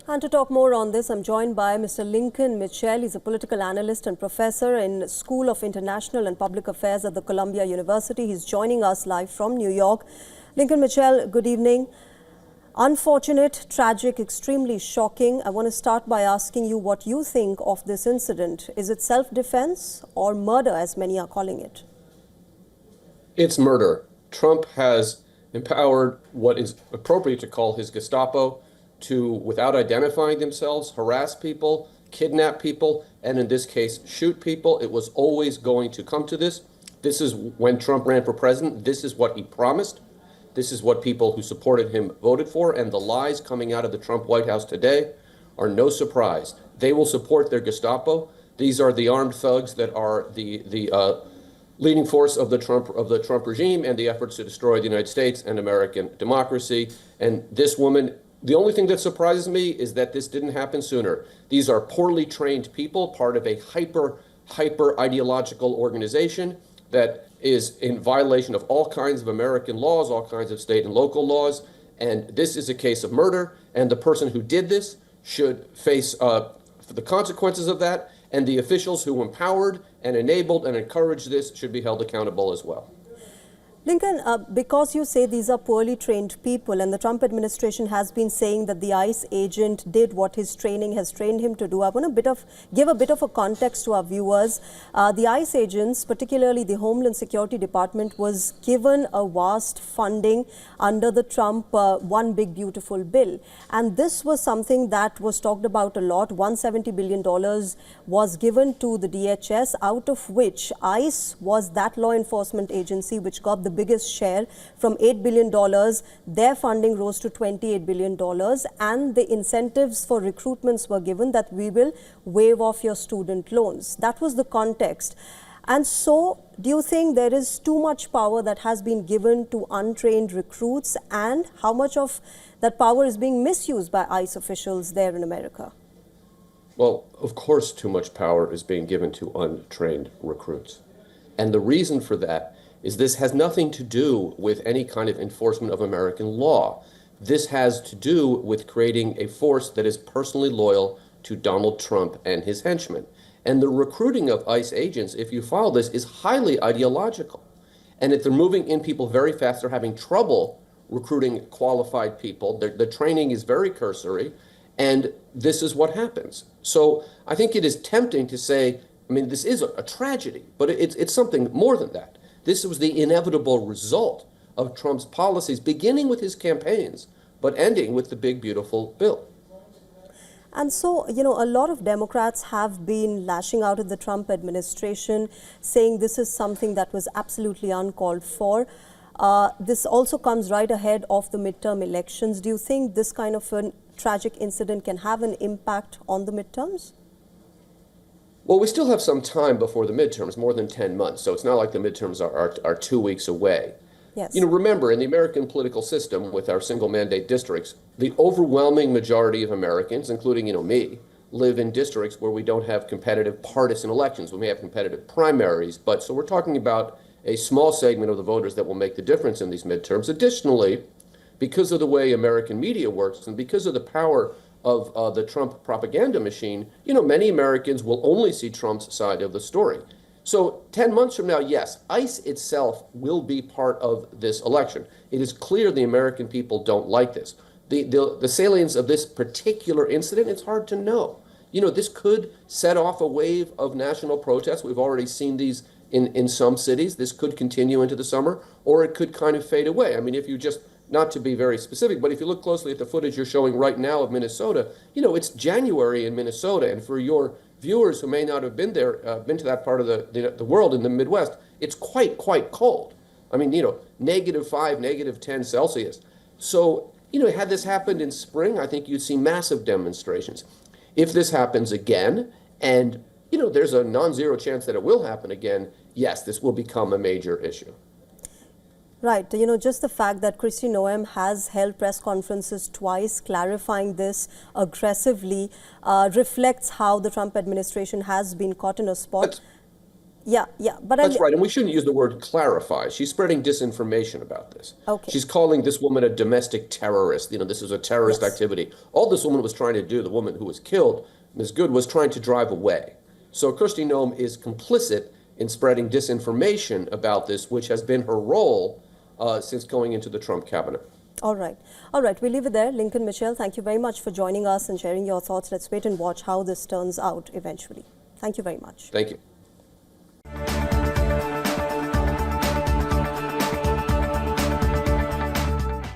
And to talk more on this, I'm joined by Mr. Lincoln Mitchell. He's a political analyst and professor in School of International and Public Affairs at the Columbia University. He's joining us live from New York. Lincoln Mitchell, good evening. Unfortunate, tragic, extremely shocking. I want to start by asking you what you think of this incident. Is it self-defense or murder, as many are calling it? It's murder. Trump has empowered what is appropriate to call his Gestapo to, without identifying themselves, harass people, kidnap people, and in this case, shoot people. It was always going to come to this. This is when Trump ran for president. This is what he promised. This is what people who supported him voted for. And the lies coming out of the Trump White House today are no surprise. They will support their Gestapo. These are the armed thugs that are the leading force of the Trump regime and the efforts to destroy the United States and American democracy. And this woman, the only thing that surprises me is that this didn't happen sooner. These are poorly trained people, part of a hyper ideological organization that is in violation of all kinds of American laws, all kinds of state and local laws. And this is a case of murder. And the person who did this should face the consequences of that. And the officials who empowered and enabled and encouraged this should be held accountable as well. Lincoln, because you say these are poorly trained people, and the Trump administration has been saying that the ICE agent did what his training has trained him to do, I want to give a bit of a context to our viewers. The ICE agents, particularly the Homeland Security Department, was given a vast funding under the Trump One Big Beautiful bill. And this was something that was talked about a lot. $170 billion was given to the DHS, out of which ICE was that law enforcement agency which got the biggest share from $8 billion. Their funding rose to $28 billion, and the incentives for recruitments were given that we will waive off your student loans. That was the context. And so, do you think there is too much power that has been given to untrained recruits, and how much of that power is being misused by ICE officials there in America? Well, of course, too much power is being given to untrained recruits. And the reason for that is this has nothing to do with any kind of enforcement of American law. This has to do with creating a force that is personally loyal to Donald Trump and his henchmen. And the recruiting of ICE agents, if you follow this, is highly ideological. And if they're moving in people very fast, they're having trouble recruiting qualified people. The training is very cursory, and this is what happens. So I think it is tempting to say, I mean, this is a tragedy, but it's something more than that. This was the inevitable result of Trump's policies, beginning with his campaigns, but ending with the big, beautiful bill. And so, you know, a lot of Democrats have been lashing out at the Trump administration, saying this is something that was absolutely uncalled for. This also comes right ahead of the midterm elections. Do you think this kind of a tragic incident can have an impact on the midterms? Well, we still have some time before the midterms, more than 10 months. So it's not like the midterms are 2 weeks away. Yes. You know, remember, in the American political system with our single mandate districts, the overwhelming majority of Americans, including, me, live in districts where we don't have competitive partisan elections. We may have competitive primaries, but so we're talking about a small segment of the voters that will make the difference in these midterms. Additionally, because of the way American media works and because of the power of the Trump propaganda machine, many Americans will only see Trump's side of the story. So 10 months from now, yes, ICE itself will be part of this election. It is clear the American people don't like this. The salience of this particular incident, it's hard to know. This could set off a wave of national protests. We've already seen these in some cities. This could continue into the summer, or it could kind of fade away. I mean, if you just, not to be very specific, but if you look closely at the footage you're showing right now of Minnesota, it's January in Minnesota. And for your viewers who may not have been there, been to that part of the world in the Midwest, it's quite cold. I mean, -5, -10 Celsius. So, had this happened in spring, I think you'd see massive demonstrations. If this happens again, and, there's a non-zero chance that it will happen again, yes, this will become a major issue. Right. Just the fact that Kristi Noem has held press conferences twice clarifying this aggressively reflects how the Trump administration has been caught in a spot. Yeah, yeah. But That's right, and we shouldn't use the word clarify. She's spreading disinformation about this. Okay. She's calling this woman a domestic terrorist. This is a terrorist Yes. activity. All this woman was trying to do, the woman who was killed, Ms. Good, was trying to drive away. So Kristi Noem is complicit in spreading disinformation about this, which has been her role since going into the Trump cabinet. All right. All right. We'll leave it there. Lincoln Mitchell, thank you very much for joining us and sharing your thoughts. Let's wait and watch how this turns out eventually. Thank you very much. Thank you.